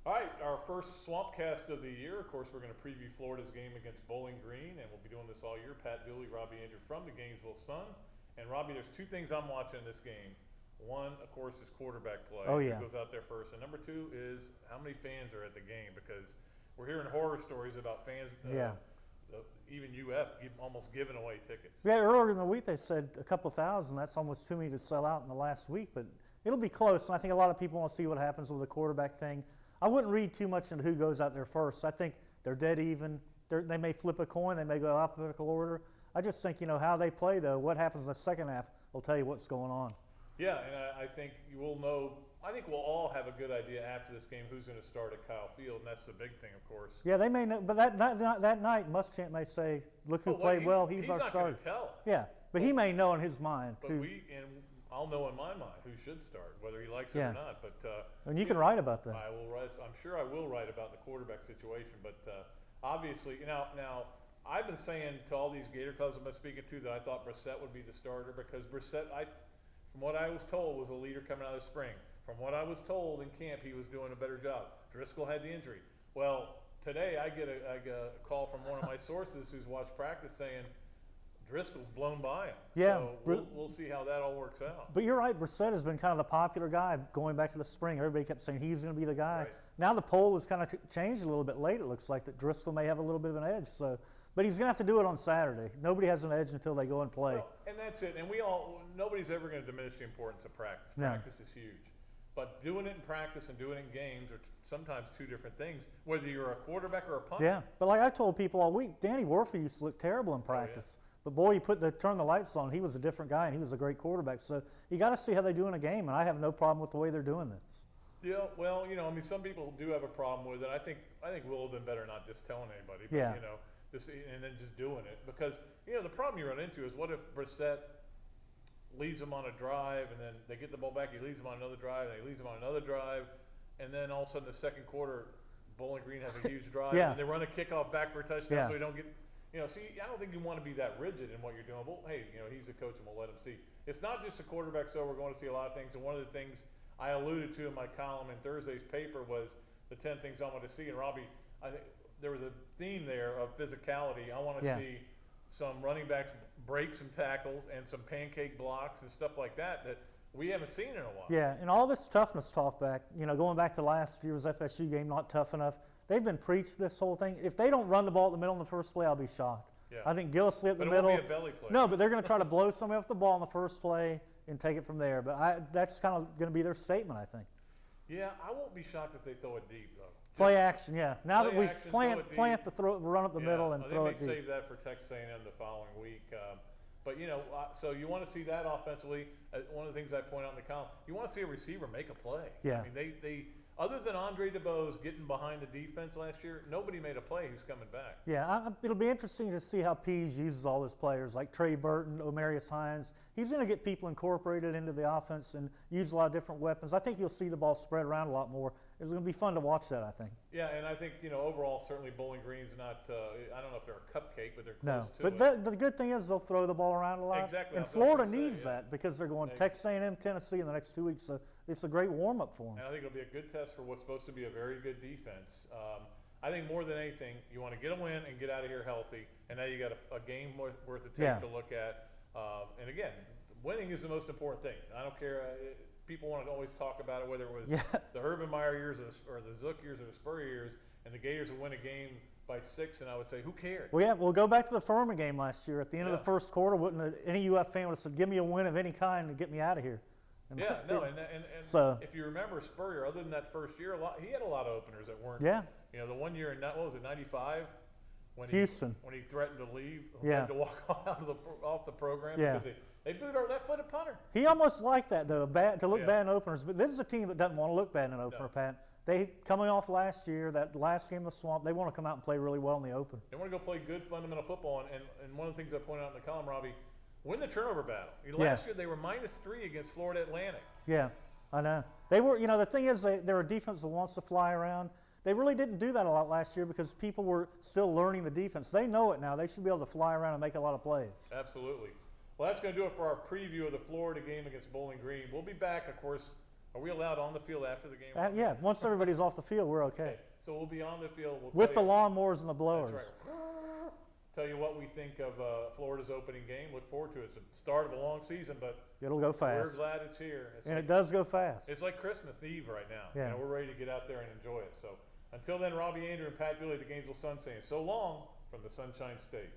All right, our first Swampcast of the year. Of course, we're going to preview Florida's game against Bowling Green, and we'll be doing this all year. Pat Dooley, Robbie Andrew from the Gainesville Sun. And Robbie, there's two things I'm watching in this game. One, of course, is quarterback play. Oh, yeah. Who goes out there first? And number two is how many fans are at the game, because we're hearing horror stories about fans. Even UF almost giving away tickets. Yeah, earlier in the week they said a couple thousand. That's almost too many to sell out in the last week, but it'll be close. And I think a lot of people want to see what happens with the quarterback thing. I wouldn't read too much into who goes out there first. I think they're dead even. They may flip a coin. They may go alphabetical order. I just think, how they play, though, what happens in the second half will tell you what's going on. Yeah, and I think you will know. I think we'll all have a good idea after this game who's going to start at Kyle Field, and that's the big thing, of course. Yeah, they may know, but that night, Muschamp may say, "Look who played well. He's our starter." He's not going to tell us. Yeah, but he may know in his mind. But I'll know in my mind who should start, whether he likes it or not. But and you can write about that. I will write. I'm sure I will write about the quarterback situation. But obviously, now I've been saying to all these Gator clubs I've been speaking to that I thought Brissett would be the starter, because Brissett, from what I was told, was a leader coming out of the spring. From what I was told in camp, he was doing a better job. Driscoll had the injury. Well, today I get a call from one of my sources who's watched practice saying Driscoll's blown by him. Yeah, so we'll see how that all works out. But you're right, Brissett has been kind of the popular guy going back to the spring. Everybody kept saying he's going to be the guy. Right. Now the poll has kind of changed a little bit late. It looks like that Driscoll may have a little bit of an edge. But he's going to have to do it on Saturday. Nobody has an edge until they go and play. Well, and that's it. And nobody's ever going to diminish the importance of practice. No. Practice is huge. But doing it in practice and doing it in games are sometimes two different things, whether you're a quarterback or a punter. Yeah, but like I told people all week, Danny Werfel used to look terrible in practice. But boy, you turn the lights on, he was a different guy, and he was a great quarterback. So you got to see how they do in a game, and I have no problem with the way they're doing this. Yeah, well, some people do have a problem with it. I think Will have been better not just telling anybody, but, and then just doing it. Because, the problem you run into is, what if Brissett leaves them on a drive, and then they get the ball back, he leaves them on another drive, and he leaves them on another drive, and then all of a sudden the second quarter, Bowling Green has a huge drive, and they run a kickoff back for a touchdown, so you don't get, I don't think you want to be that rigid in what you're doing. Well, hey, he's the coach, and we'll let him see. It's not just the quarterback, so we're going to see a lot of things, and one of the things I alluded to in my column in Thursday's paper was the 10 things I want to see, and Robbie, I think there was a theme there of physicality. I want to see some running backs break some tackles and some pancake blocks and stuff like that we haven't seen in a while. Yeah, and all this toughness talk back, going back to last year's FSU game, not tough enough. They've been preached this whole thing. If they don't run the ball at the middle in the first play, I'll be shocked. Yeah. I think Gillisley at the middle. middle. But it won't be a belly play. No, but they're going to try to blow somebody off the ball in the first play and take it from there. But that's kind of going to be their statement, I think. Yeah, I won't be shocked if they throw it deep, though. Play action, yeah. Now that we action, plant the run up the middle and throw it deep. They may save that for Texas A&M the following week. But, so you want to see that offensively. One of the things I point out in the column, you want to see a receiver make a play. Yeah. I mean, they other than Andre DeBose getting behind the defense last year, nobody made a play who's coming back. Yeah, it'll be interesting to see how Pease uses all his players, like Trey Burton, Omarius Hines. He's going to get people incorporated into the offense and use a lot of different weapons. I think you'll see the ball spread around a lot more. It's going to be fun to watch that, I think. Yeah, and I think, overall, certainly Bowling Green's not, I don't know if they're a cupcake, but they're close to it. But the good thing is they'll throw the ball around a lot. Exactly. And Florida needs that because they're going Texas A&M, Tennessee in the next 2 weeks. So it's a great warm-up for them. And I think it'll be a good test for what's supposed to be a very good defense. I think more than anything, you want to get a win and get out of here healthy, and now you got a game worth of tape to look at. And again, winning is the most important thing. I don't care. People want to always talk about it, whether it was the Urban Meyer years or the Zook years or the Spurrier years, and the Gators would win a game by 6, and I would say, who cares? Well, yeah, we'll go back to the Furman game last year. At the end of the first quarter, wouldn't any UF fan would have said, give me a win of any kind to get me out of here? And so if you remember Spurrier, other than that first year, he had a lot of openers that weren't. Yeah. The one year in, what was it, 95? When Houston. When he threatened to leave, threatened to walk off the program because they booed our left-footed punter. He almost liked that, though, to look bad in openers. But this is a team that doesn't want to look bad in an opener, Pat. They, coming off last year, that last game of the Swamp, they want to come out and play really well in the open. They want to go play good fundamental football. And one of the things I pointed out in the column, Robbie, win the turnover battle. Last year they were -3 against Florida Atlantic. Yeah, I know. They were, the thing is, they're a defense that wants to fly around. They really didn't do that a lot last year because people were still learning the defense. They know it now. They should be able to fly around and make a lot of plays. Absolutely. Well, that's going to do it for our preview of the Florida game against Bowling Green. We'll be back, of course, Are we allowed on the field after the game? Yeah, once everybody's off the field, we're okay. So we'll be on the field. We'll With the tell you, lawnmowers and the blowers. that's right. Tell you what we think of Florida's opening game. Look forward to it. It's the start of a long season, but It'll go we're fast. glad it's here. It's And like, it does go fast. it's like Christmas Eve right now. Yeah. We're ready to get out there and enjoy it. So until then, Robbie, Andrew, and Pat Billy, the Gainesville Sun saying so long from the Sunshine State.